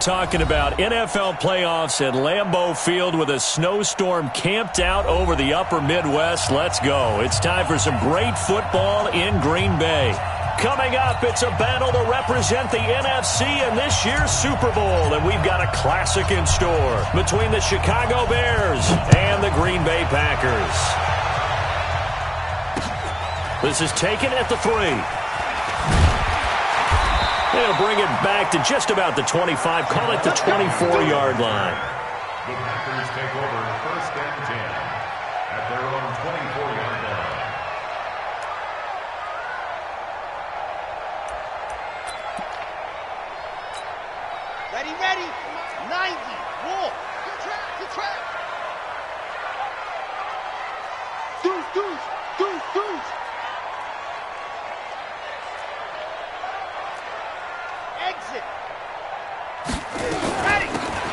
Talking about NFL playoffs at Lambeau Field with a snowstorm camped out over the upper Midwest. Let's go. It's time for some great football in Green Bay. Coming up, it's a battle to represent the NFC in this year's Super Bowl. And we've got a classic in store between the Chicago Bears and the Green Bay Packers. This is taken at the 3. They'll bring it back to just about the 25. Call it the 24-yard line. The Packers take over first and 10 at their own 24-yard line. Ready. 90. Wolf. Good track. Deuce. Exit. Ready.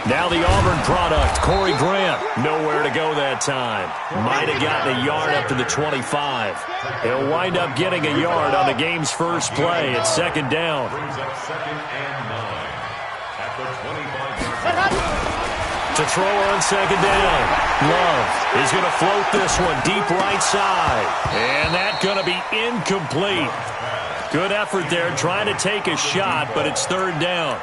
Now the Auburn product, Corey Grant. Nowhere to go that time. Might have gotten a yard up to the 25. He'll wind up getting a yard on the game's first play. It's second down. Brings up second and 9 at the 25-yard line. To throw on second down. Love is going to float this one deep right side. And that's going to be incomplete. Good effort there trying to take a shot, but it's third down.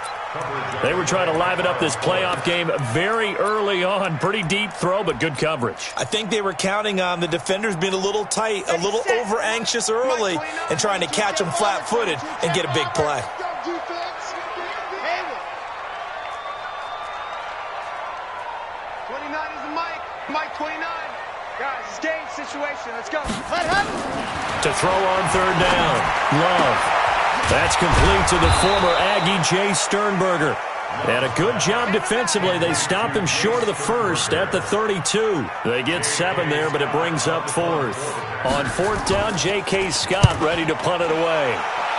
They were trying to liven up this playoff game very early on. Pretty deep throw, but good coverage. I think they were counting on the defenders being a little tight, a little over-anxious early, and trying to catch them flat-footed and get a big play. 29 is the Mike 29. Guys, it's game situation. Let's go. To throw on third down. Love. That's complete to the former Aggie Jay Sternberger. And a good job defensively. They stop him short of the first at the 32. They get 7 there, but it brings up fourth. On fourth down, J.K. Scott ready to punt it away.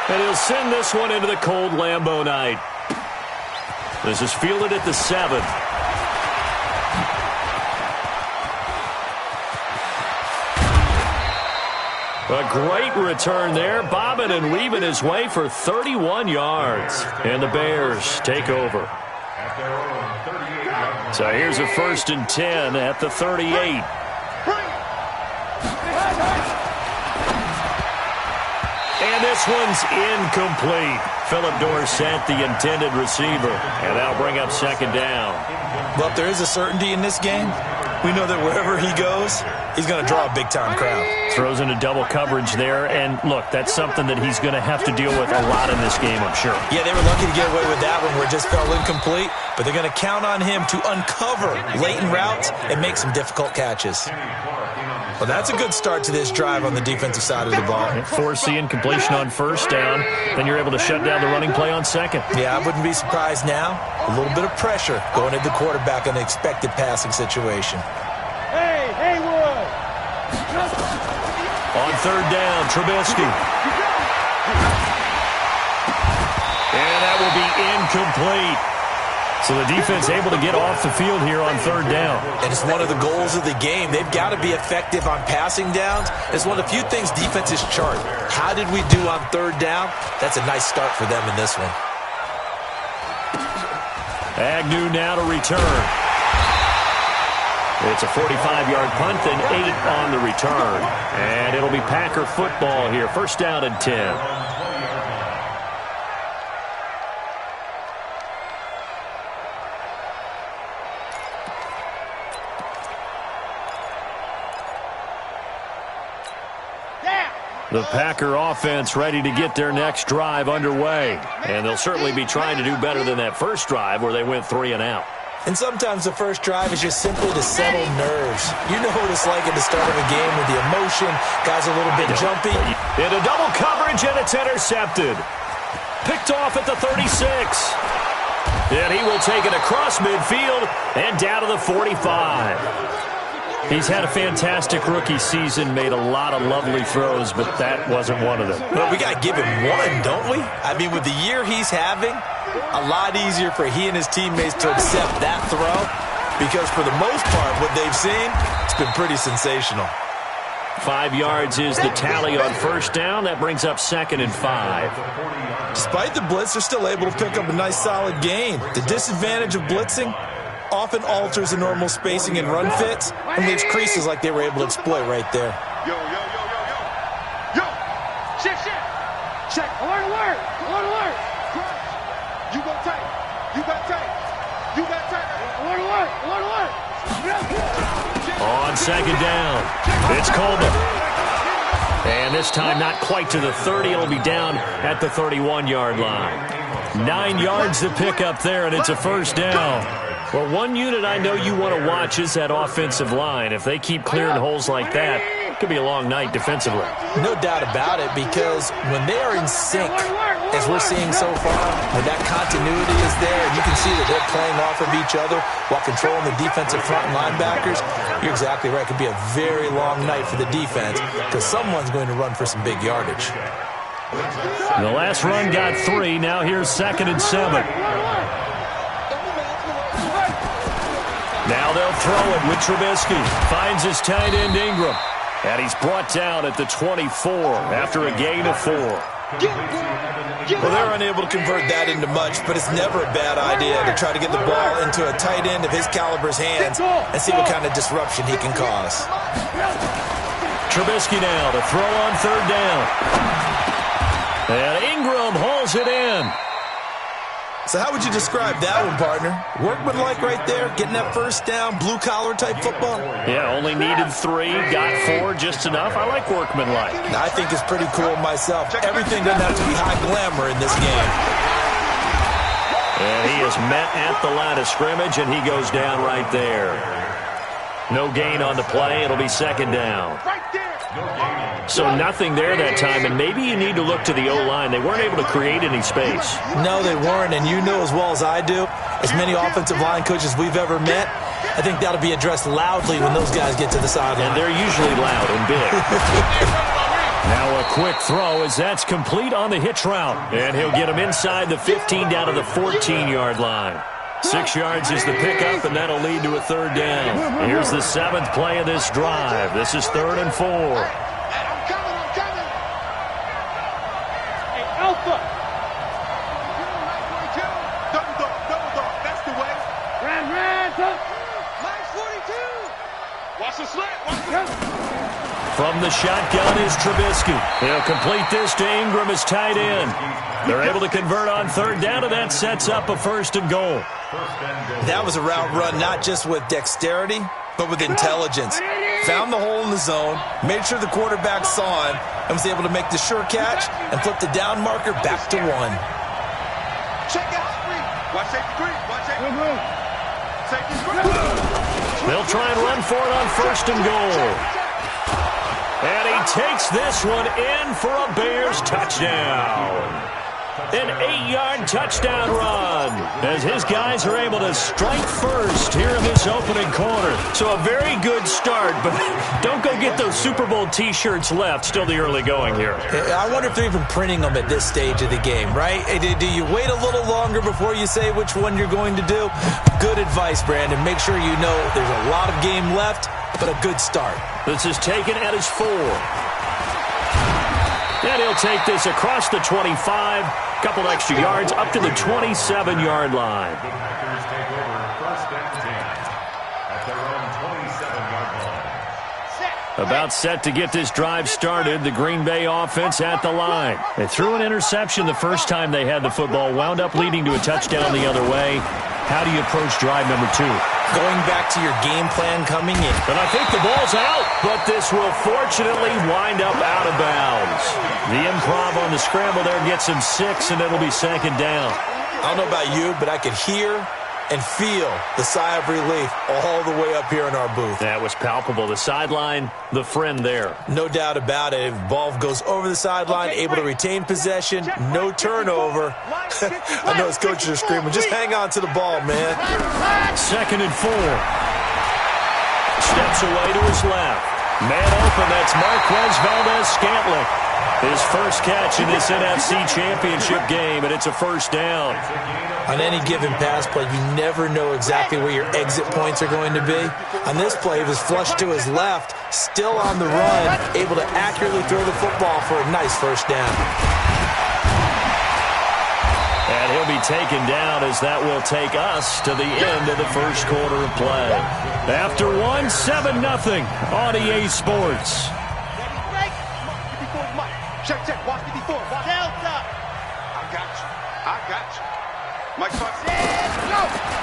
And he'll send this one into the cold Lambeau night. This is fielded at the 7. A great return there, bobbing and weaving his way for 31 yards. And the Bears take over. So here's a first and 10 at the 38. And this one's incomplete. Philip Dorsett, the intended receiver. And that'll bring up second down. Well, if there is a certainty in this game, we know that wherever he goes, he's going to draw a big-time crowd. Throws into double coverage there, and look, that's something that he's going to have to deal with a lot in this game, I'm sure. Yeah, they were lucky to get away with that one where it just fell incomplete, but they're going to count on him to uncover latent routes and make some difficult catches. Well, that's a good start to this drive on the defensive side of the ball. Force the incompletion on first down, then you're able to shut down the running play on second. Yeah, I wouldn't be surprised now. A little bit of pressure going at the quarterback in an expected passing situation. Hey, Haywood. On third down, Trubisky. And that will be incomplete. So the defense able to get off the field here on third down. And it's one of the goals of the game. They've got to be effective on passing downs. It's one of the few things defenses chart. How did we do on third down? That's a nice start for them in this one. Agnew now to return. It's a 45-yard punt and 8 on the return. And it'll be Packer football here. First down and 10. The Packer offense ready to get their next drive underway. And they'll certainly be trying to do better than that first drive where they went 3 and out. And sometimes the first drive is just simply to settle nerves. You know what it's like at the start of a game with the emotion, guys a little bit jumpy. Into double coverage, and it's intercepted. Picked off at the 36. And he will take it across midfield and down to the 45. He's had a fantastic rookie season, made a lot of lovely throws, but that wasn't one of them. Well, we got to give him one, don't we? I mean, with the year he's having, a lot easier for he and his teammates to accept that throw because for the most part, what they've seen, it's been pretty sensational. 5 yards is the tally on first down. That brings up 2nd and 5. Despite the blitz, they're still able to pick up a nice solid gain. The disadvantage of blitzing often alters the normal spacing and run fits and leaves creases like they were able to exploit right there. Yo. Shift. Check. Alert. You go tight. Alert. On 2nd down, it's Coleman. And this time not quite to the 30. It'll be down at the 31-yard line. 9 yards to pick up there, and it's a first down. Well, one unit I know you want to watch is that offensive line. If they keep clearing holes like that, it could be a long night defensively. No doubt about it, because when they are in sync, as we're seeing so far, when that continuity is there, and you can see that they're playing off of each other while controlling the defensive front and linebackers, you're exactly right. It could be a very long night for the defense because someone's going to run for some big yardage. The last run got 3. Now here's 2nd and 7. Now they'll throw it with Trubisky. Finds his tight end Ingram. And he's brought down at the 24 after a gain of 4. Well, they're unable to convert that into much, but it's never a bad idea to try to get the ball into a tight end of his caliber's hands and see what kind of disruption he can cause. Trubisky now to throw on 3rd down. And Ingram hauls it in. So how would you describe that one, partner? Workmanlike right there, getting that first down, blue-collar type football? Yeah, only needed 3, got 4, just enough. I like workmanlike. I think it's pretty cool myself. Everything doesn't have to be high glamour in this game. And he is met at the line of scrimmage, and he goes down right there. No gain on the play. It'll be 2nd down. So nothing there that time, and maybe you need to look to the O-line. They weren't able to create any space. No, they weren't, and you know as well as I do, as many offensive line coaches we've ever met, I think that'll be addressed loudly when those guys get to the sideline. And they're usually loud and big. Now a quick throw as that's complete on the hitch route. And he'll get him inside the 15 down to the 14-yard line. 6 yards is the pickup, and that'll lead to a 3rd down. Here's the 7th play of this drive. This is 3rd and 4. Alpha. Double dog. That's the way. Ran. Line 42. Watch the slant. From the shotgun is Trubisky. He'll complete this to Ingram as tight end. They're able to convert on 3rd down, and that sets up a 1st and goal. That was a route run not just with dexterity, but with intelligence. Found the hole in the zone, made sure the quarterback saw him, and was able to make the sure catch and flip the down marker back to 1. Check out 3. Watch safety 3. Safety 3. They'll try and run for it on 1st and goal. And he takes this one in for a Bears touchdown. An 8-yard touchdown run as his guys are able to strike first here in this opening quarter. So a very good start, but don't go get those Super Bowl T-shirts left. Still the early going here. I wonder if they're even printing them at this stage of the game, right? Do you wait a little longer before you say which one you're going to do? Good advice, Brandon. Make sure you know there's a lot of game left, but a good start. This is taken at his 4. And he'll take this across the 25. Couple extra yards up to the 27-yard line. The Packers take over 1st and 10 at their own 27-yard line. About set to get this drive started. The Green Bay offense at the line. They threw an interception the first time they had the football. Wound up leading to a touchdown the other way. How do you approach drive number 2? Going back to your game plan coming in. And I think the ball's out, but this will fortunately wind up out of bounds. The improv on the scramble there gets him 6, and it'll be 2nd down. I don't know about you, but I could hear and feel the sigh of relief all the way up here in our booth. That was palpable. The sideline, the friend there. No doubt about it. If the ball goes over the sideline, able to retain possession, no turnover. I know his coaches are screaming, just hang on to the ball, man. 2nd and 4. Steps away to his left. Man open, that's Marquez Valdez-Scantling. His first catch in this NFC Championship game, and it's a first down. On any given pass play, you never know exactly where your exit points are going to be. On this play, he was flushed to his left, still on the run, able to accurately throw the football for a nice first down. And he'll be taken down as that will take us to the end of the first quarter of play. After one, 7-0 on EA Sports. Check, watch me before. Watch Delta. I got you. Mike Fox.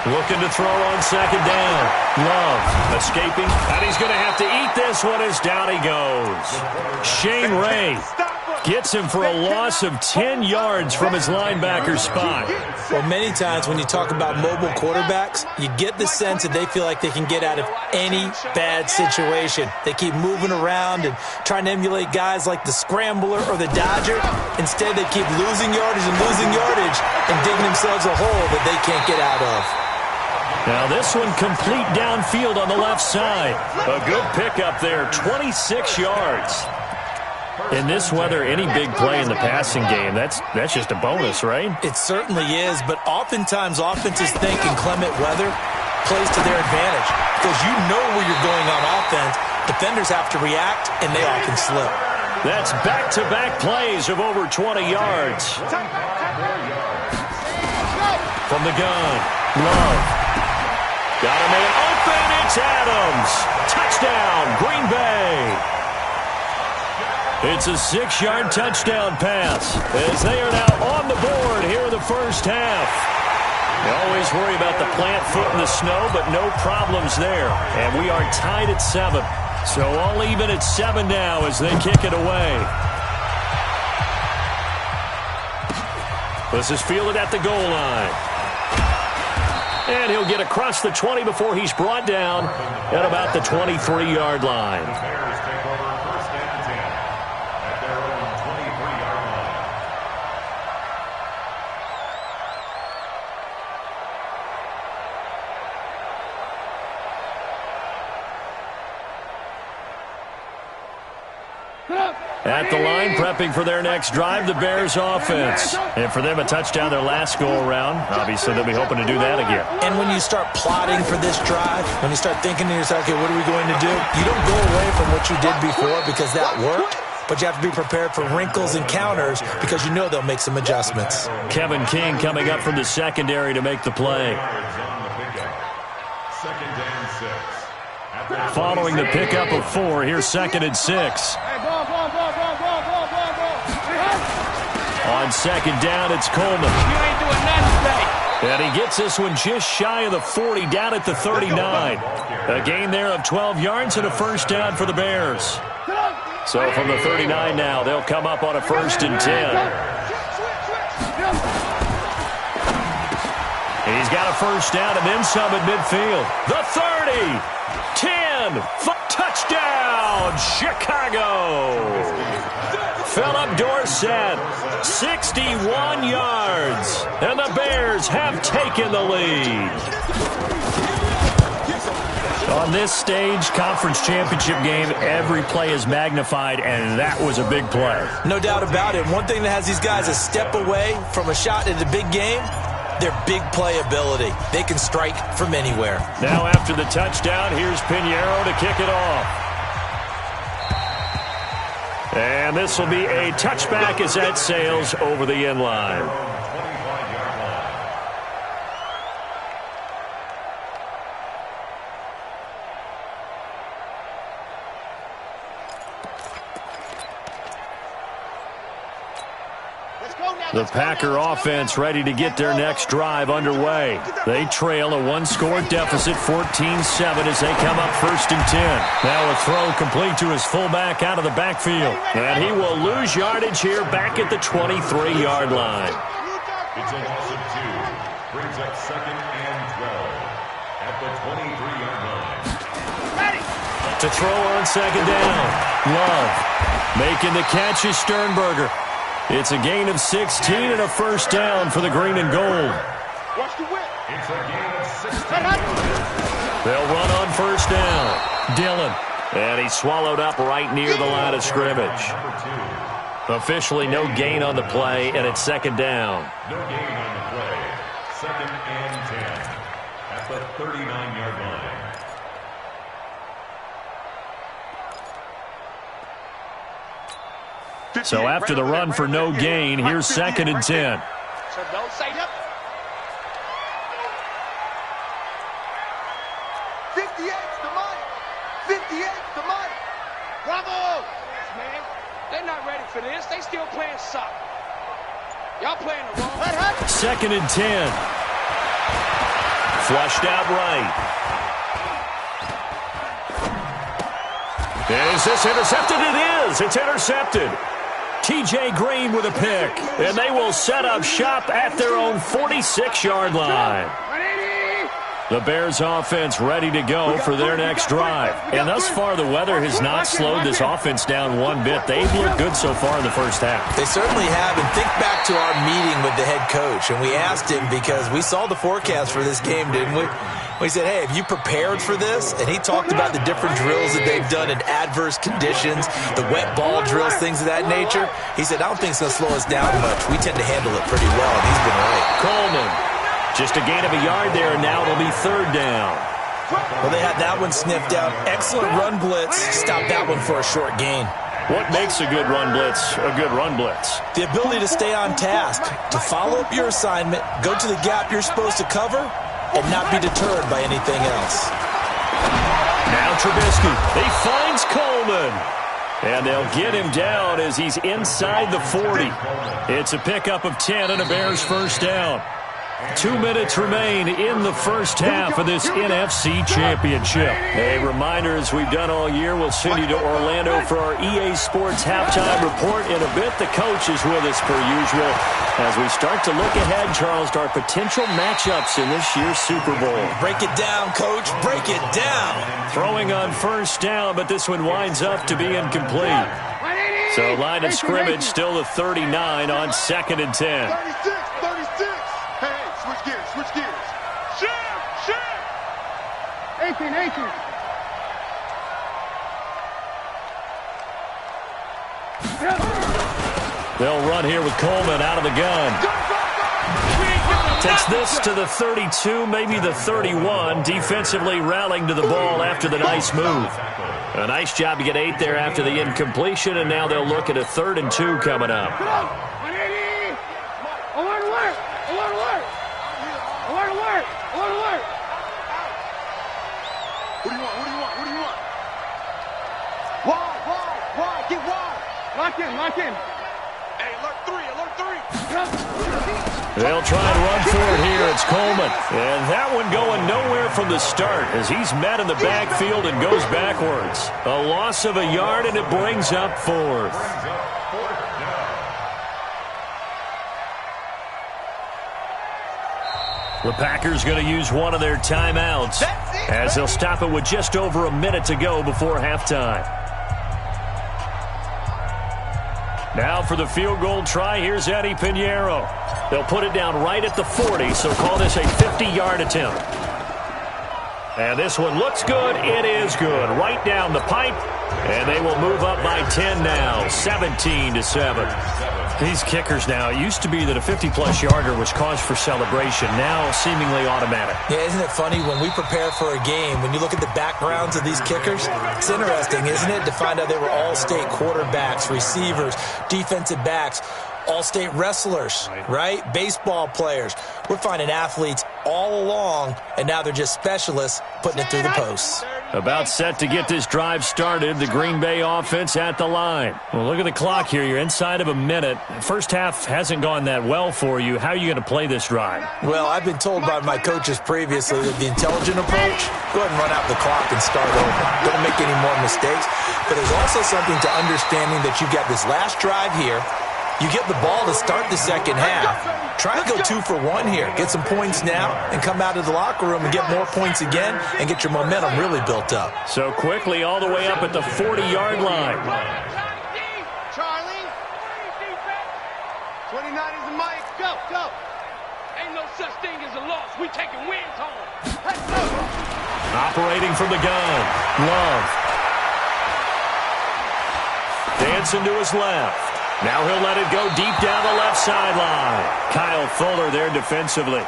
Looking to throw on second down. Love escaping. And he's going to have to eat this one as down he goes. Shane Ray gets him for a loss of 10 yards from his linebacker spot. Well, many times when you talk about mobile quarterbacks, you get the sense that they feel like they can get out of any bad situation. They keep moving around and trying to emulate guys like the Scrambler or the Dodger. Instead, they keep losing yardage and digging themselves a hole that they can't get out of. Now this one complete downfield on the left side. A good pickup there, 26 yards. In this weather, any big play in the passing game, that's just a bonus, right? It certainly is, but oftentimes offenses think inclement weather plays to their advantage because you know where you're going on offense. Defenders have to react, and they often slip. That's back-to-back plays of over 20 yards. From the gun, Love. Got a man open, it's Adams. Touchdown, Green Bay. It's a 6-yard touchdown pass as they are now on the board here in the first half. You always worry about the plant foot in the snow, but no problems there. And we are tied at 7. So all even at 7 now as they kick it away. This is fielded at the goal line. And he'll get across the 20 before he's brought down at about the 23-yard line. At the line, prepping for their next drive, the Bears offense. And for them, a touchdown their last go-around. Obviously, they'll be hoping to do that again. And when you start plotting for this drive, when you start thinking to yourself, okay, what are we going to do? You don't go away from what you did before because that worked, but you have to be prepared for wrinkles and counters because you know they'll make some adjustments. Kevin King coming up from the secondary to make the play. Following the pickup of 4, here's 2nd and 6. On second down, it's Coleman. You ain't doing nothing today. And he gets this one just shy of the 40, down at the 39. A gain there of 12 yards and a first down for the Bears. So from the 39 now, they'll come up on a 1st and 10. And he's got a first down and then some at midfield. The 30, 10, touchdown, Chicago. Philip Dorsett, 61 yards, and the Bears have taken the lead. On this stage, conference championship game, every play is magnified, and that was a big play. No doubt about it. One thing that has these guys a step away from a shot in the big game, their big play ability. They can strike from anywhere. Now after the touchdown, here's Pinheiro to kick it off. And this will be a touchback as that sails over the end line. The Packer offense ready to get their next drive underway. They trail a 1-score deficit, 14-7, as they come up 1st and 10. Now a throw complete to his fullback out of the backfield. And he will lose yardage here back at the 23-yard line. It's a loss of 2. Brings up 2nd and 12 at the 23-yard line. To throw on second down. Love making the catch is Sternberger. It's a gain of 16 and a first down for the green and gold. Watch the whip. It's a gain of 16. They'll run on 1st down. Dillon. And he's swallowed up right near the line of scrimmage. Officially no gain on the play, and it's second down. No gain on the play. Second and 10 at the 39-yard line. So after the run for no gain, here's second and 10. So don't say nothing. 58's the money. 58's the money. Bravo! Man, they're not ready for this. They still playing soccer. Y'all playing the wrong. Second and 10. Flushed out right. Is this intercepted? It is. It's intercepted. T.J. Green with a pick, and they will set up shop at their own 46-yard line. The Bears offense ready to go for their next drive. And thus far, the weather has not slowed this offense down one bit. They've looked good so far in the first half. They certainly have. And think back to our meeting with the head coach. And we asked him, because we saw the forecast for this game, didn't we? We said, hey, have you prepared for this? And he talked about the different drills that they've done in adverse conditions, the wet ball drills, things of that nature. He said, I don't think it's going to slow us down much. We tend to handle it pretty well, and he's been right. Coleman, just a gain of a yard there, and now it'll be third down. Well, they had that one sniffed out. Excellent run blitz. Stop that one for a short gain. What makes a good run blitz a good run blitz? The ability to stay on task, to follow up your assignment, go to the gap you're supposed to cover, and not be deterred by anything else. Now Trubisky. He finds Coleman. And they'll get him down as he's inside the 40. It's a pickup of 10 and a Bears first down. 2 minutes remain in the first half of this NFC Championship. A reminder, as we've done all year, we'll send you to Orlando for our EA Sports halftime report. In a bit, the coach is with us per usual as we start to look ahead, Charles, to our potential matchups in this year's Super Bowl. Break it down, Coach. Break it down. Throwing on first down, but this one winds up to be incomplete. So line of scrimmage still the 39 on second and 10. 36. Switch gears. Shift. 18. They'll run here with Coleman out of the gun. Takes this to the 32, maybe the 31. Defensively rallying to the ball after the nice move. A nice job to get 8 there after the incompletion, and now they'll look at a 3rd and 2 coming up. Wide. Get wide. Lock in. Hey, alert 3. They'll try and run for it here. It's Coleman. And that one going nowhere from the start as he's met in the backfield and goes backwards. A loss of a yard, and it brings up 4th. The Packers going to use one of their timeouts as they'll stop it with just over a minute to go before halftime. Now for the field goal try, here's Eddie Pinheiro. They'll put it down right at the 40, so call this a 50-yard attempt. And this one looks good. It is good. Right down the pipe. And they will move up by 10 now, 17-7. These kickers now, it used to be that a 50-plus yarder was cause for celebration. Now seemingly automatic. Yeah, isn't it funny when we prepare for a game, when you look at the backgrounds of these kickers, it's interesting, isn't it, to find out they were all-state quarterbacks, receivers, defensive backs, all-state wrestlers, right? Baseball players. We're finding athletes all along, and now they're just specialists putting it through the posts. About set to get this drive started. The Green Bay offense at the line. Well, look at the clock here. You're inside of a minute. First half hasn't gone that well for you. How are you going to play this drive? Well, I've been told by my coaches previously that the intelligent approach, go ahead and run out the clock and start over. Don't make any more mistakes. But there's also something to understanding that you've got this last drive here. You get the ball to start the second half. Try to go 2 for 1 here. Get some points now and come out of the locker room and get more points again and get your momentum really built up. So quickly all the way up at the 40-yard line. Charlie. 29 is the mic. Go. Ain't no such thing as a loss. We taking wins home. Let's go. Operating from the gun. Love. Dancing to his left. Now he'll let it go deep down the left sideline. Kyle Fuller there defensively.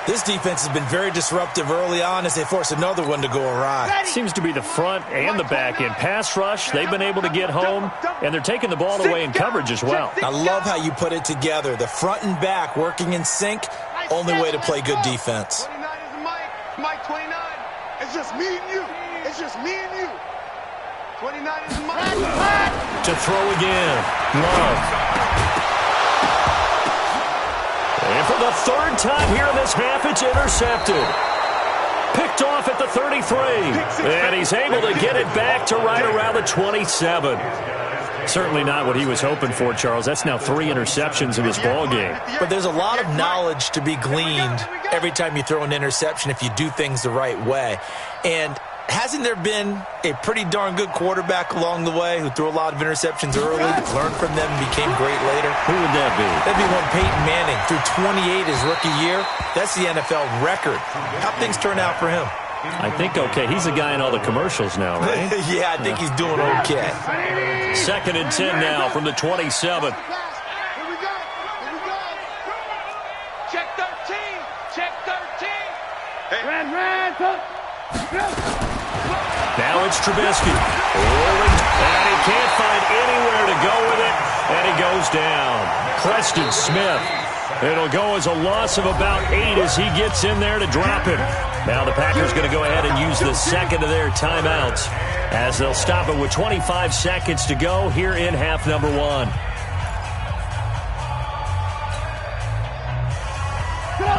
This defense has been very disruptive early on as they force another one to go awry. Seems to be the front and the back end. Pass rush, they've been able to get home, and they're taking the ball away in coverage as well. I love how you put it together. The front and back working in sync, only way to play good defense. 29 is Mike. Mike 29. It's just me and you. It's just me and you. 29 is Mike. To throw again. Love. And for the third time here in this half, it's intercepted. Picked off at the 33. And he's able to get it back to right around the 27. Certainly not what he was hoping for, Charles. That's now 3 interceptions in this ball game. But there's a lot of knowledge to be gleaned every time you throw an interception if you do things the right way. And hasn't there been a pretty darn good quarterback along the way who threw a lot of interceptions early, learned from them, and became great later? Who would that be? That'd be one Peyton Manning. Threw 28 his rookie year. That's the NFL record. How'd things turn out for him? I think okay. He's a guy in all the commercials now, right? Yeah, I think he's doing okay. 2nd and 10 now from the 27. Here we go. Here we go. Check 13. Check 13. Hey. Now it's Trubisky. Rolling, and he can't find anywhere to go with it, and he goes down. Preston Smith. It'll go as a loss of about 8 as he gets in there to drop him. Now the Packers going to go ahead and use the second of their timeouts as they'll stop it with 25 seconds to go here in half number 1.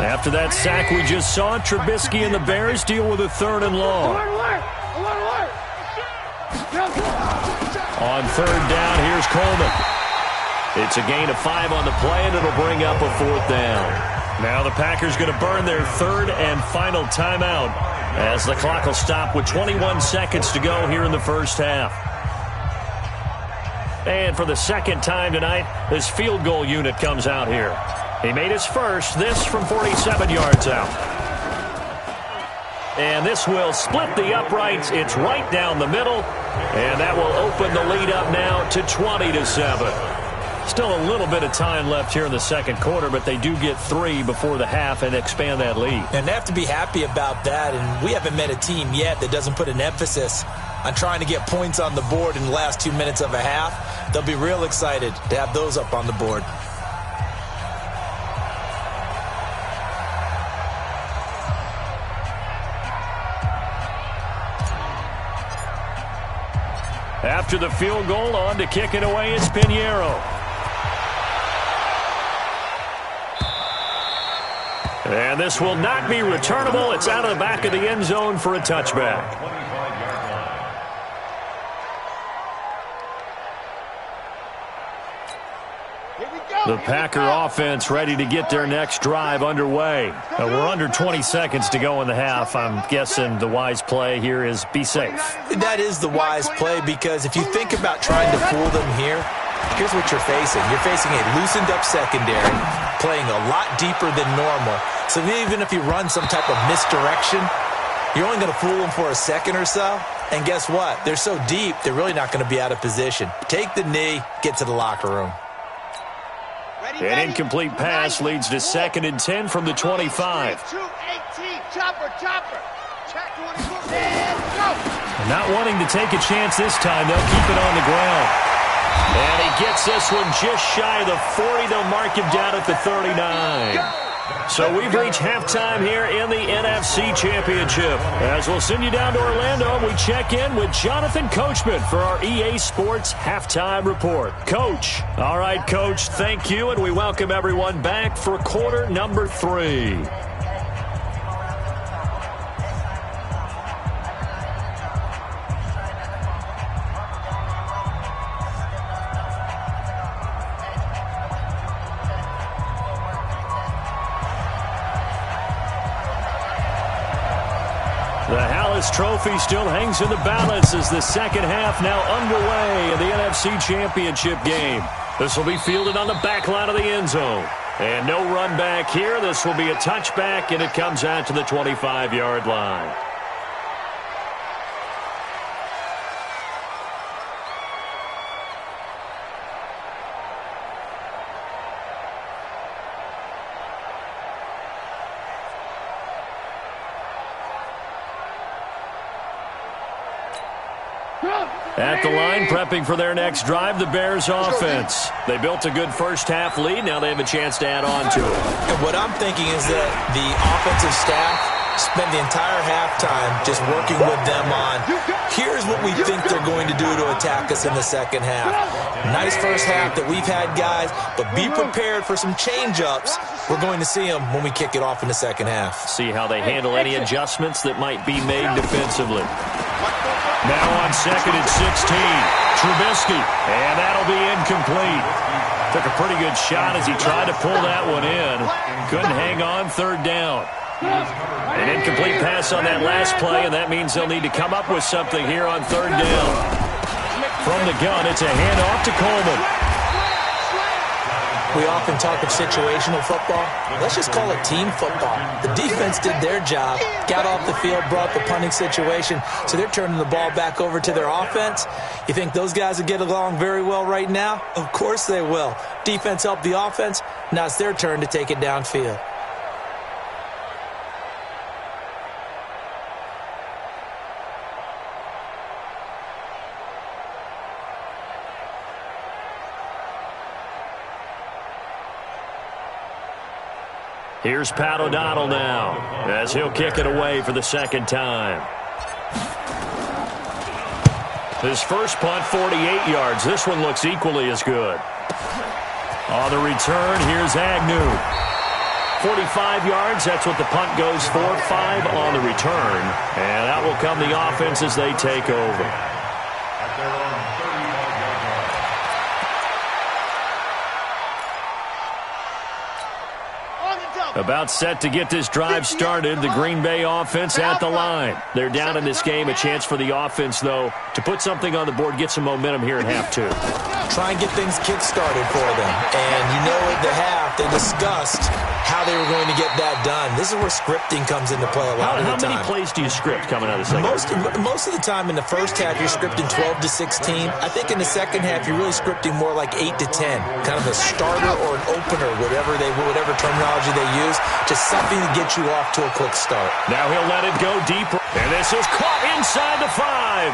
After that sack we just saw, Trubisky and the Bears deal with a 3rd and long. On 3rd down, here's Coleman. It's a gain of 5 on the play, and it'll bring up a 4th down. Now the Packers going to burn their 3rd and final timeout as the clock will stop with 21 seconds to go here in the first half. And for the second time tonight, this field goal unit comes out here. He made his first, this from 47 yards out. And this will split the uprights. It's right down the middle, and that will open the lead up now to 20-7. Still a little bit of time left here in the second quarter, but they do get 3 before the half and expand that lead. And they have to be happy about that, and we haven't met a team yet that doesn't put an emphasis on trying to get points on the board in the last 2 minutes of a half. They'll be real excited to have those up on the board. After the field goal, on to kick it away, it's Pinheiro. And this will not be returnable. It's out of the back of the end zone for a touchback. The Packer offense ready to get their next drive underway. We're under 20 seconds to go in the half. I'm guessing the wise play here is be safe. That is the wise play, because if you think about trying to fool them here, here's what you're facing. You're facing a loosened up secondary, playing a lot deeper than normal. So even if you run some type of misdirection, you're only going to fool them for a second or so. And guess what? They're so deep, they're really not going to be out of position. Take the knee, get to the locker room. An incomplete pass leads to 2nd and 10 from the 25. Not wanting to take a chance this time, they'll keep it on the ground. And he gets this one just shy of the 40. They'll mark him down at the 39. So we've reached halftime here in the NFC Championship. As we'll send you down to Orlando, we check in with Jonathan Coachman for our EA Sports Halftime Report. Coach. All right, Coach, thank you, and we welcome everyone back for quarter number 3. The Hallis Trophy still hangs in the balance as the second half now underway in the NFC Championship game. This will be fielded on the back line of the end zone. And no run back here. This will be a touchback, and it comes out to the 25-yard line. At the line, prepping for their next drive, the Bears offense. They built a good first-half lead. Now they have a chance to add on to it. And what I'm thinking is that the offensive staff spent the entire halftime just working with them on, here's what we think they're going to do to attack us in the second half. Nice first half that we've had, guys, but be prepared for some change-ups. We're going to see them when we kick it off in the second half. See how they handle any adjustments that might be made defensively. Now on second and 16, Trubisky, and that'll be incomplete. Took a pretty good shot as he tried to pull that one in. Couldn't hang on, third down. An incomplete pass on that last play, and that means they'll need to come up with something here on third down. From the gun, it's a handoff to Coleman. We often talk of situational football. Let's just call it team football. The defense did their job, got off the field, brought the punting situation, so they're turning the ball back over to their offense. You think those guys will get along very well right now? Of course they will. Defense helped the offense. Now it's their turn to take it downfield. Here's Pat O'Donnell now as he'll kick it away for the second time. His first punt, 48 yards. This one looks equally as good. On the return, here's Agnew. 45 yards, that's what the punt goes for. 5 on the return. And out will come the offense as they take over. At their own 35-yard line. About set to get this drive started, the Green Bay offense at the line. They're down in this game. A chance for the offense, though, to put something on the board, get some momentum here in half two. Try and get things kick-started for them. And you know at the half, they discussed how they were going to get that done. This is where scripting comes into play a lot of the time. How many plays do you script coming out of the second half? Most of the time in the first half, you're scripting 12 to 16. I think in the second half, you're really scripting more like 8 to 10. Kind of a starter or an opener, whatever terminology they use. Just something to get you off to a quick start. Now he'll let it go deeper. And this is caught inside the 5.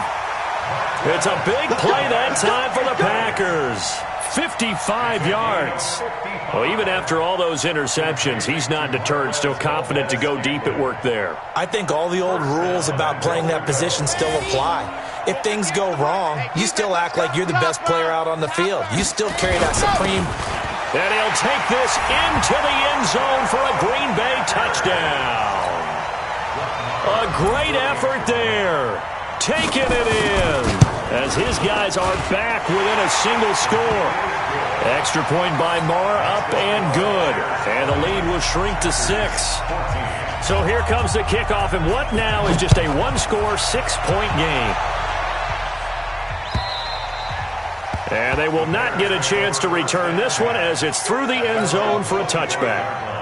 It's a big play that time for the Packers. 55 yards. Well, even after all those interceptions, he's not deterred, still confident to go deep at work there. I think all the old rules about playing that position still apply. If things go wrong, you still act like you're the best player out on the field. You still carry that supreme... And he'll take this into the end zone for a Green Bay touchdown. A great effort there. Taking it in as his guys are back within a single score. Extra point by Marr, up and good. And the lead will shrink to 6. So here comes the kickoff, and what now is just a one-score, 6-point game. And they will not get a chance to return this one as it's through the end zone for a touchback.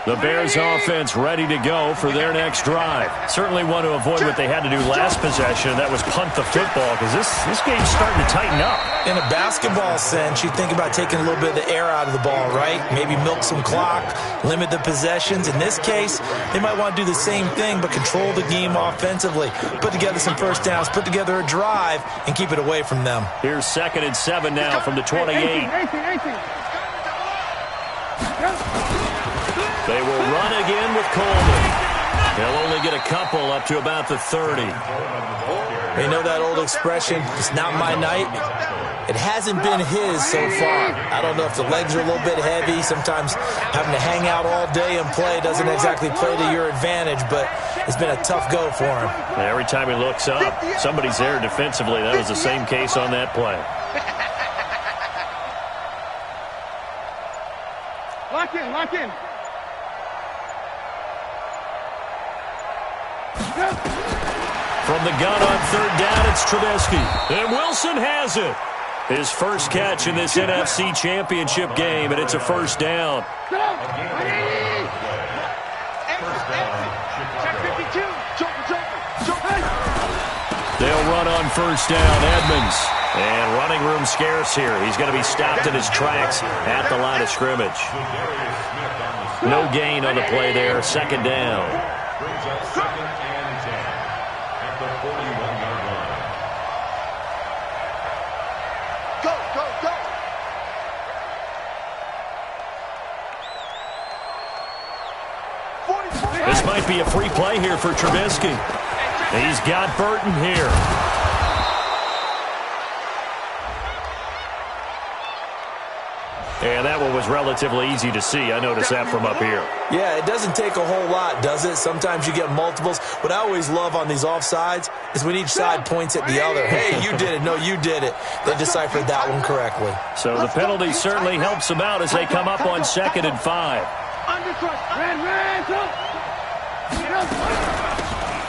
The Bears offense ready to go for their next drive. Certainly want to avoid what they had to do last possession, and that was punt the football, because this game's starting to tighten up. In a basketball sense, you think about taking a little bit of the air out of the ball, right? Maybe milk some clock, limit the possessions. In this case, they might want to do the same thing, but control the game offensively. Put together some first downs, put together a drive, and keep it away from them. Here's 2nd and 7 now from the 28. They will run again with Coleman. They'll only get a couple up to about the 30. You know that old expression, it's not my night? It hasn't been his so far. I don't know if the legs are a little bit heavy. Sometimes having to hang out all day and play doesn't exactly play to your advantage, but it's been a tough go for him. Every time he looks up, somebody's there defensively. That was the same case on that play. Lock in, lock in. From the gun on 3rd down, it's Trubisky. And Wilson has it. His first catch in this NFC Championship game, and it's a first down. They'll run on first down, Edmonds. And running room scarce here. He's going to be stopped in his tracks at the line of scrimmage. No gain on the play there, 2nd down. Brings up 2nd and 10 at the 41-yard line. might be a free play here for Trubisky. He's got Burton here. And that one was relatively easy to see. I noticed that from up here. Yeah, it doesn't take a whole lot, does it? Sometimes you get multiples. What I always love on these offsides is when each side points at the other. Hey, you did it. No, you did it. They deciphered that one correctly. So the penalty certainly helps them out as they come up on 2nd and 5.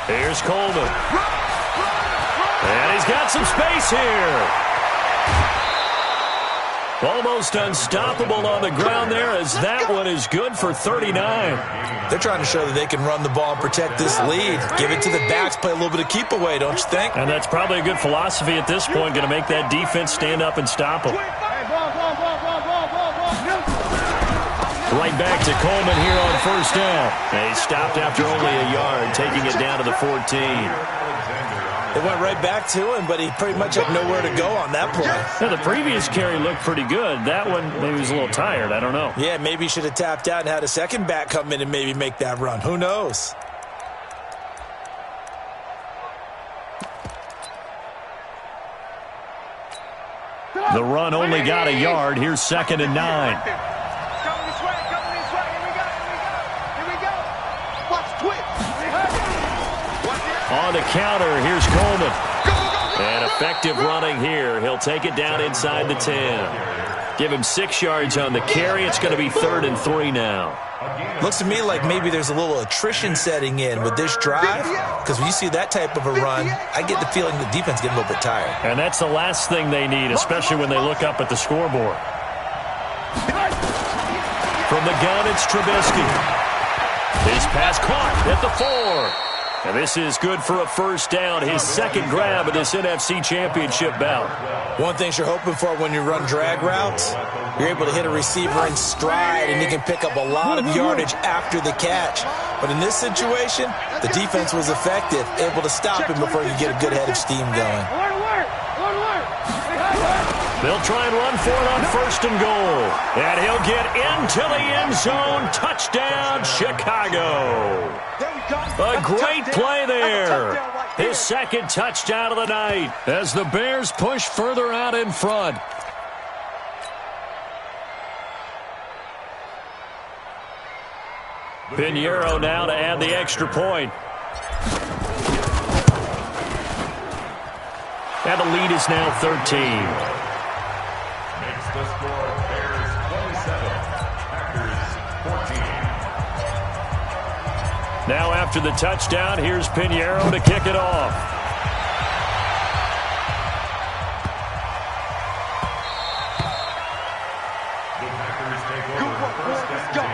Here's Coleman. And he's got some space here. Almost unstoppable on the ground there as that one is good for 39. They're trying to show that they can run the ball and protect this lead. Give it to the backs, play a little bit of keep away, don't you think? And that's probably a good philosophy at this point, going to make that defense stand up and stop them. Right back to Coleman here on 1st down. They stopped after only a yard, taking it down to the 14. They went right back to him, but he pretty much had nowhere to go on that play. Yeah, the previous carry looked pretty good. That one, maybe he was a little tired. I don't know. Yeah, maybe he should have tapped out and had a second back come in and maybe make that run. Who knows? The run only got a yard. Here's 2nd and 9. On the counter, here's Coleman. And effective running here. He'll take it down inside the 10. Give him 6 yards on the carry. It's going to be 3rd and 3 now. Looks to me like maybe there's a little attrition setting in with this drive, because when you see that type of a run, I get the feeling the defense getting a little bit tired. And that's the last thing they need, especially when they look up at the scoreboard. From the gun, it's Trubisky. His pass caught at the 4. And this is good for a 1st down, his 2nd grab of this NFC Championship bout. One thing you're hoping for when you run drag routes, you're able to hit a receiver in stride, and you can pick up a lot of yardage after the catch. But in this situation, the defense was effective, able to stop him before you get a good head of steam going. They'll try and run for it on 1st and goal. And he'll get into the end zone. Touchdown, Chicago. A great play there. His 2nd touchdown of the night as the Bears push further out in front. Pinheiro now to add the extra point. And the lead is now 13. Makes the score Bears 27, Packers 14. Now after the touchdown, here's Pinheiro to kick it off. The Packers take over 1st and 10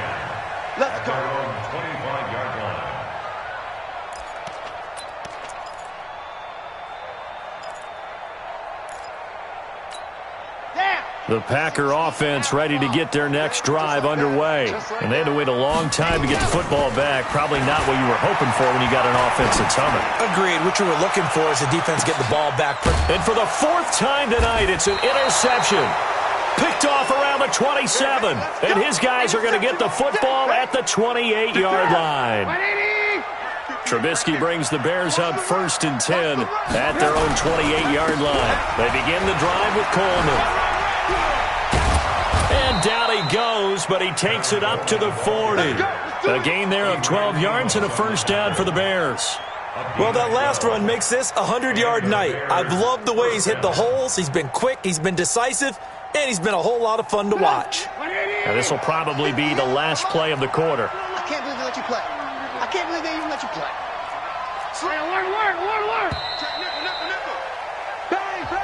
at their own 25-yard line. The Packer offense ready to get their next drive underway. And they had to wait a long time to get the football back. Probably not what you were hoping for when you got an offense that's humming. Agreed. What you were looking for is the defense getting the ball back. And for the 4th time tonight, it's an interception. Picked off around the 27. And his guys are going to get the football at the 28-yard line. Trubisky brings the Bears up 1st and 10 at their own 28-yard line. They begin the drive with Coleman. And down he goes, but he takes it up to the 40. A gain there of 12 yards and a 1st down for the Bears. Well, that last run makes this a 100-yard night. I've loved the way he's hit the holes. He's been quick, he's been decisive, and he's been a whole lot of fun to watch. Now, this will probably be the last play of the quarter. I can't believe they let you play. I can't believe they even let you play.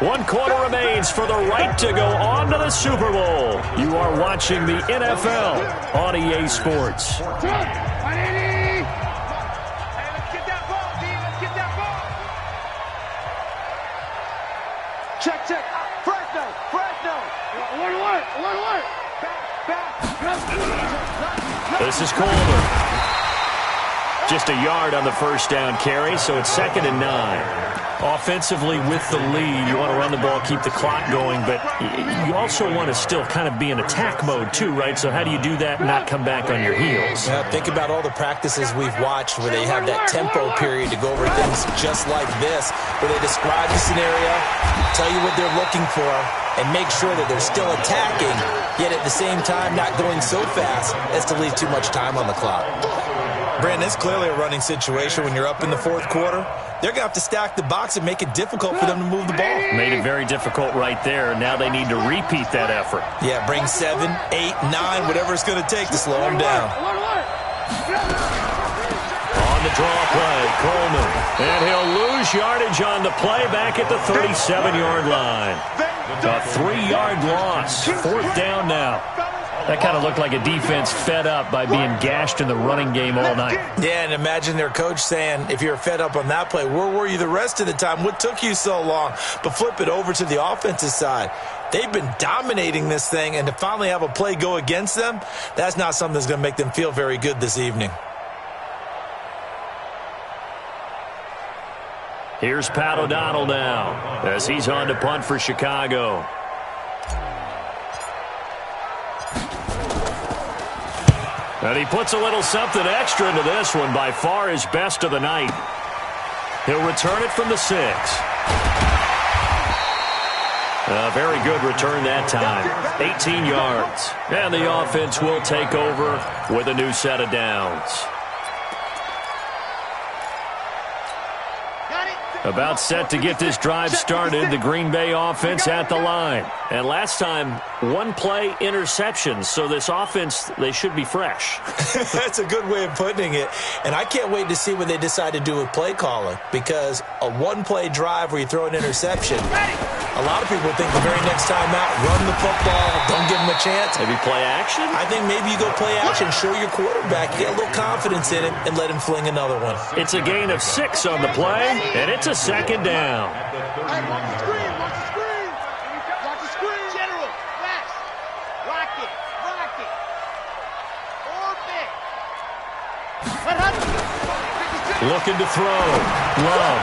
One quarter remains for the right to go on to the Super Bowl. You are watching the NFL on EA Sports. Check. Fresno. This is Coleman. Just a yard on the 1st down carry, so it's 2nd and 9. Offensively with the lead, you want to run the ball, keep the clock going, but you also want to still kind of be in attack mode too, right? So how do you do that and not come back on your heels? Yeah, think about all the practices we've watched where they have that tempo period to go over things just like this, where they describe the scenario, tell you what they're looking for, and make sure that they're still attacking, yet at the same time not going so fast as to leave too much time on the clock. Brandon, it's clearly a running situation when you're up in the fourth quarter. They're going to have to stack the box and make it difficult for them to move the ball. Made it very difficult right there. Now they need to repeat that effort. Yeah, bring 7, 8, 9, whatever it's going to take to slow them down. On the draw play, Coleman. And he'll lose yardage on the play back at the 37-yard line. A 3-yard loss. 4th down now. That kind of looked like a defense fed up by being gashed in the running game all night. Yeah, and imagine their coach saying, if you're fed up on that play, where were you the rest of the time? What took you so long? But flip it over to the offensive side. They've been dominating this thing, and to finally have a play go against them, that's not something that's going to make them feel very good this evening. Here's Pat O'Donnell now as he's on to punt for Chicago. And he puts a little something extra into this one, by far his best of the night. He'll return it from the 6. A very good return that time. 18 yards. And the offense will take over with a new set of downs. About set to get this drive started, the Green Bay offense at the line. And last time, 1-play interceptions, so this offense, they should be fresh. That's a good way of putting it. And I can't wait to see what they decide to do with play calling, because a 1-play drive where you throw an interception, a lot of people think the very next time out, run the football, don't give them a chance. Maybe play action? I think maybe you go play action, show your quarterback, get a little confidence in him, and let him fling another one. It's a gain of 6 on the play, and it's a 2nd down. Hey, watch the screen, watch the screen. Watch the screen. General, fast. Rock it, rock it. Orbit. Looking to throw. Love.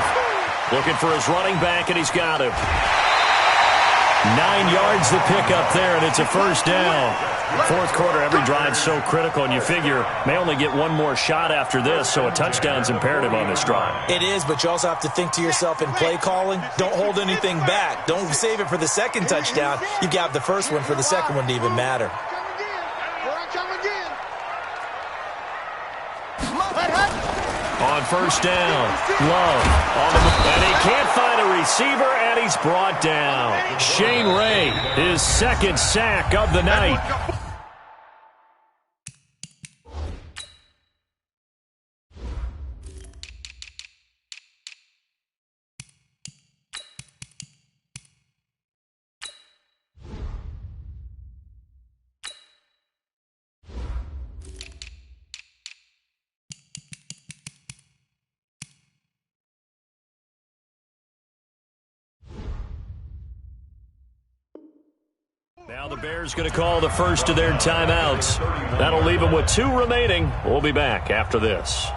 Looking for his running back, and he's got him. 9 yards the pickup there, and it's a 1st down. Fourth quarter, every drive's so critical, and you figure may only get one more shot after this, so a touchdown's imperative on this drive. It is, but you also have to think to yourself in play calling, don't hold anything back. Don't save it for the 2nd touchdown. You got the first one for the 2nd one to even matter. On 1st down, Love. And he can't find a receiver, and he's brought down. Shane Ray, his 2nd sack of the night. Now the Bears going to call the first of their timeouts. That'll leave them with 2 remaining. We'll be back after this.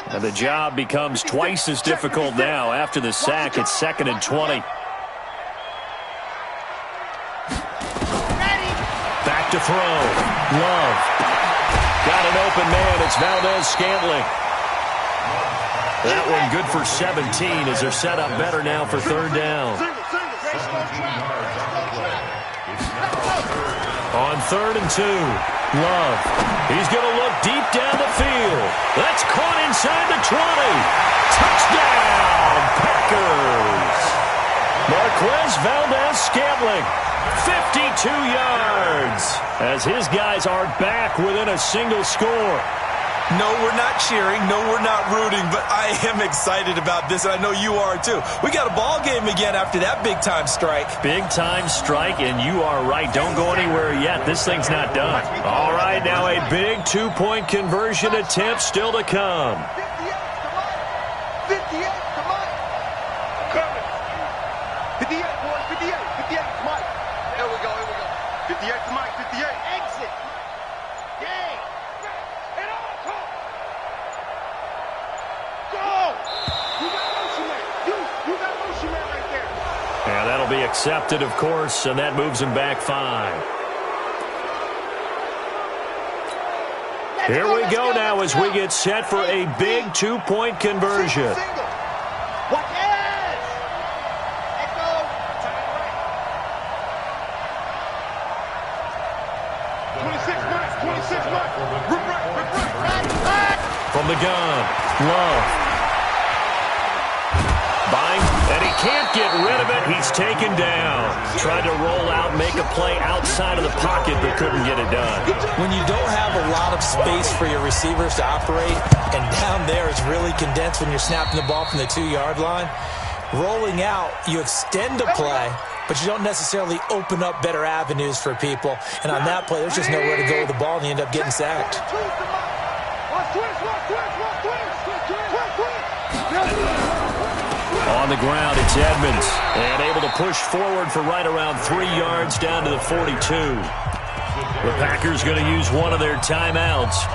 And the job becomes twice as difficult now. After the sack, it's 2nd and 20. Back to throw. Love. Got an open man. It's Valdez-Scantling. That one good for 17 as they're set up better now for 3rd down. On 3rd and 2, Love. He's going to look deep down the field. That's caught inside the 20. Touchdown, Packers. Marquez Valdez-Scantling, 52 yards, as his guys are back within a single score. No, we're not cheering. No, we're not rooting, but I am excited about this, and I know you are too. We got a ball game again after that big-time strike. Big-time strike, and you are right. Don't go anywhere yet. This thing's not done. All right, now a big 2-point conversion attempt still to come. 58 to Mike. Coming. 58, boy. 58. 58 to Mike. There we go. 58 to Mike. 58. Exit. Game. accepted, of course, and that moves him back 5. Here we go now as we get set for a big 2-point conversion. What is? Echo. From the gun, Love. Buying, and he can't get rid of it. He's taken down. Tried to roll out, make a play outside of the pocket, but couldn't get it done. When you don't have a lot of space for your receivers to operate, and down there is really condensed when you're snapping the ball from the 2-yard line, rolling out, you extend a play, but you don't necessarily open up better avenues for people. And on that play, there's just nowhere to go with the ball, and you end up getting sacked. On the ground, it's Edmonds, and able to push forward for right around 3 yards down to the 42. The Packers going to use one of their timeouts.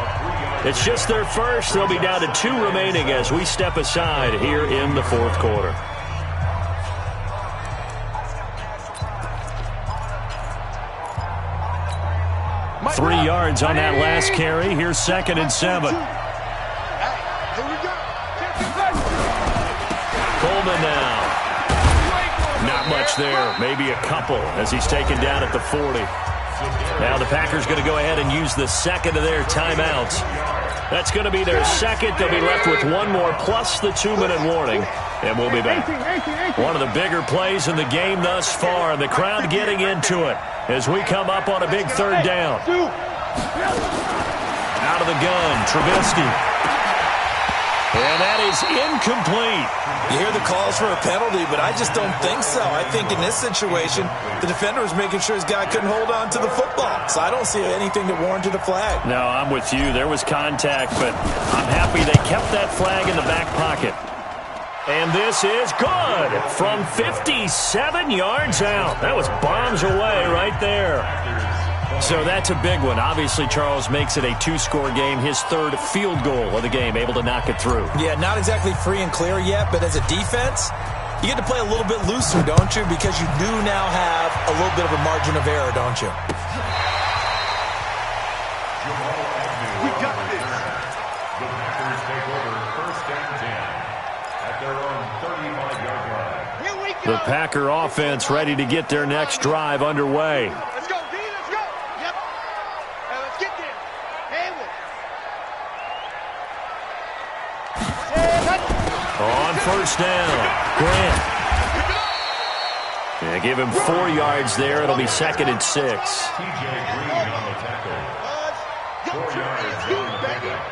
It's just their first. They'll be down to 2 remaining as we step aside here in the 4th quarter. Three yards on that last carry. Here's 2nd and 7. Coleman now. Not much there. Maybe a couple as he's taken down at the 40. Now the Packers going to go ahead and use the second of their timeouts. That's going to be their second. They'll be left with one more plus the 2-minute warning, and we'll be back. One of the bigger plays in the game thus far, and the crowd getting into it as we come up on a big 3rd down. Out of the gun, Trubisky. And that is incomplete. You hear the calls for a penalty, but I just don't think so. I think in this situation, the defender was making sure his guy couldn't hold on to the football. So I don't see anything that warranted a flag. No, I'm with you. There was contact, but I'm happy they kept that flag in the back pocket. And this is good from 57 yards out. That was bombs away right there. So that's a big one. Obviously, Charles makes it a 2-score game, his 3rd field goal of the game, able to knock it through. Yeah, not exactly free and clear yet, but as a defense, you get to play a little bit looser, don't you? Because you do now have a little bit of a margin of error, don't you? We got this. The Packers take over 1st and 10 at their own 35-yard line. Here we go. The Packer offense ready to get their next drive underway. Let's go, D. Let's go. Yep. Now let's get there. Hayward. On 1st down, Grant. Yeah, give him 4 yards there. It'll be 2nd and 6. TJ Green on the tackle. 4 yards on the pickup.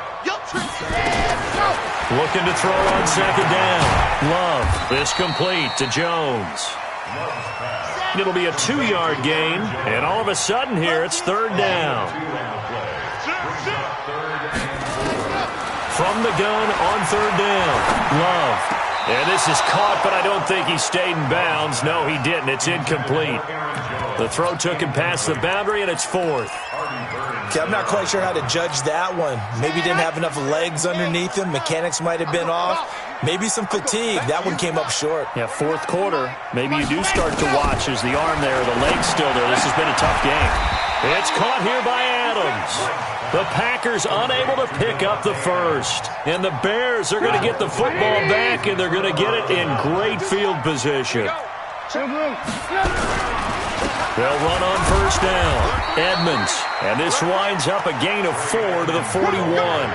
Looking to throw on 2nd down. Love. This complete to Jones. It'll be a 2-yard gain, and all of a sudden here it's 3rd down. From the gun on 3rd down. Love. And this is caught, but I don't think he stayed in bounds. No, he didn't. It's incomplete. The throw took him past the boundary, and it's 4th. Okay, I'm not quite sure how to judge that one. Maybe he didn't have enough legs underneath him. Mechanics might have been off. Maybe some fatigue. That one came up short. Yeah, 4th quarter. Maybe you do start to watch as the arm there, the leg's still there. This has been a tough game. It's caught here by Adams. The Packers unable to pick up the first. And the Bears are going to get the football back, and they're going to get it in great field position. They'll run on 1st down. Edmonds. And this winds up a gain of 4 to the 41.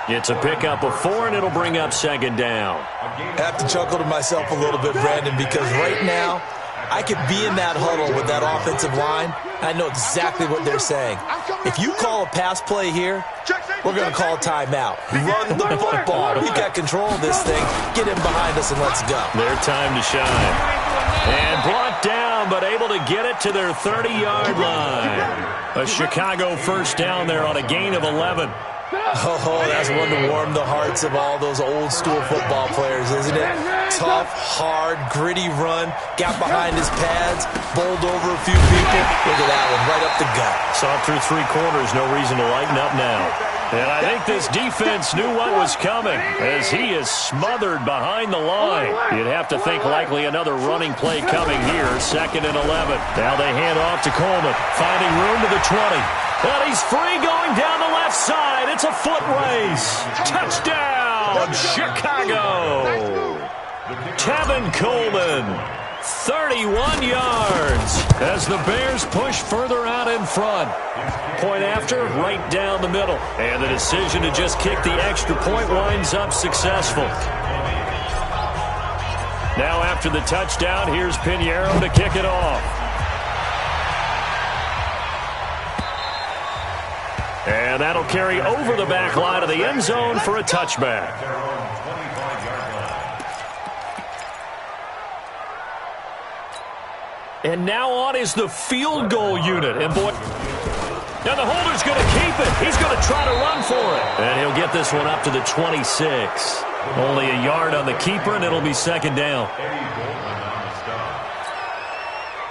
It's a pickup of 4, and it'll bring up 2nd down. I have to chuckle to myself a little bit, Brandon, because right now, I could be in that huddle with that offensive line, and I know exactly what they're saying. If you call a pass play here, we're going to call a timeout. Run the football. We got control of this thing. Get in behind us and let's go. Their time to shine. And brought down, but able to get it to their 30-yard line. A Chicago 1st down there on a gain of 11. Oh, that's one to warm the hearts of all those old-school football players, isn't it? Tough, hard, gritty run, got behind his pads, bowled over a few people. Look at that one, right up the gut. Saw it through 3 quarters, no reason to lighten up now. And I think this defense knew what was coming as he is smothered behind the line. You'd have to think likely another running play coming here, 2nd and 11. Now they hand off to Coleman, finding room to the 20. And he's free going down the left side. It's a foot race. Touchdown, Chicago. Tevin Coleman. 31 yards as the Bears push further out in front. Point after, right down the middle. And the decision to just kick the extra point winds up successful. Now after the touchdown, here's Pinheiro to kick it off. And that'll carry over the back line of the end zone for a touchback. And now on is the field goal unit. And boy, now the holder's going to keep it. He's going to try to run for it. And he'll get this one up to the 26. Only a yard on the keeper, and it'll be 2nd down.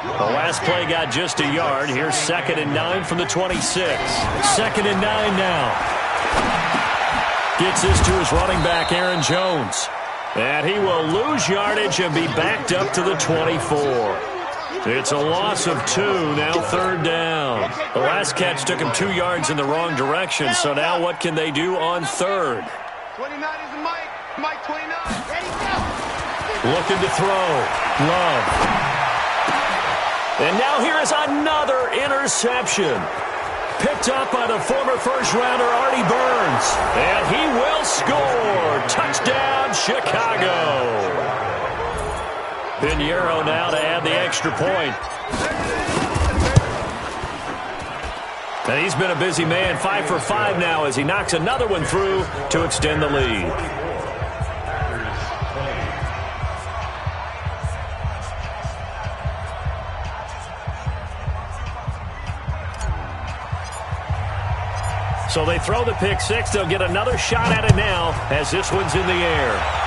The last play got just a yard. Here's 2nd and 9 from the 26. 2nd and 9 now. Gets this to his running back, Aaron Jones. And he will lose yardage and be backed up to the 24. It's a loss of 2, now 3rd down. The last catch took him 2 yards in the wrong direction, so now what can they do on 3rd? 29 is Mike. Mike 29. Ready, go. Looking to throw. Love. And now here is another interception. Picked up by the former first-rounder Artie Burns. And he will score. Touchdown, Chicago. Pinheiro now to add the extra point. And he's been a busy man, 5 for 5 now as he knocks another one through to extend the lead. So they throw the pick six. They'll get another shot at it now as this one's in the air.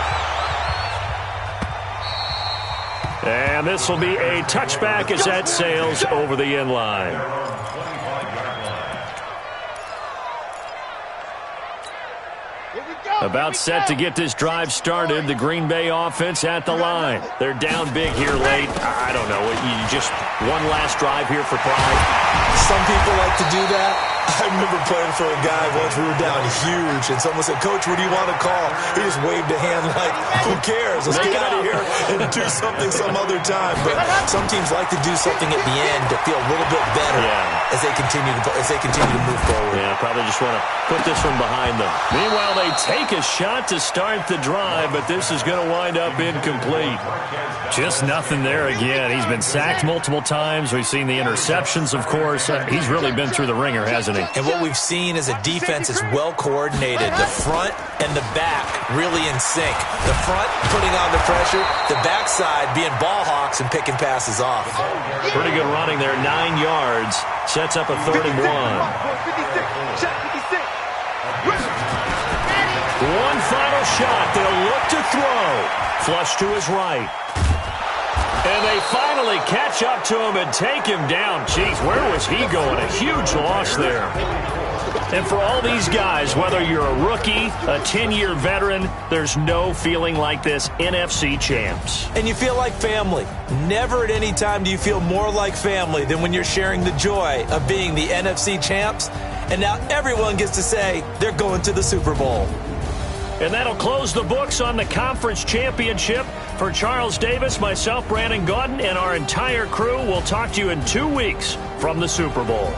And this will be a touchback as that sails over the end line. About set to get this drive started. The Green Bay offense at the line. They're down big here late. I don't know. You just one last drive here for pride. Some people like to do that. I remember playing for a guy once. We were down huge, and someone said, "Coach, what do you want to call?" He just waved a hand like, "Who cares? Let's get out of here and do something some other time." But some teams like to do something at the end to feel a little bit better as they continue to move forward. Yeah, probably just want to put this one behind them. Meanwhile, they take a shot to start the drive, but this is going to wind up incomplete. Just nothing there again. He's been sacked multiple times. We've seen the interceptions, of course. He's really been through the ringer, hasn't he? And what we've seen is a defense is well coordinated. The front and the back really in sync. The front putting on the pressure, the backside being ball hawks and picking passes off. Pretty good running there, 9 yards. Sets up a 3rd and 1. One final shot. They'll look to throw. Flush to his right. And they finally catch up to him and take him down. Jeez, where was he going? A huge loss there. And for all these guys, whether you're a rookie, a 10-year veteran, there's no feeling like this NFC champs. And you feel like family. Never at any time do you feel more like family than when you're sharing the joy of being the NFC champs. And now everyone gets to say they're going to the Super Bowl. And that'll close the books on the conference championship. For Charles Davis, myself, Brandon Gaudin, and our entire crew, we'll talk to you in 2 weeks from the Super Bowl.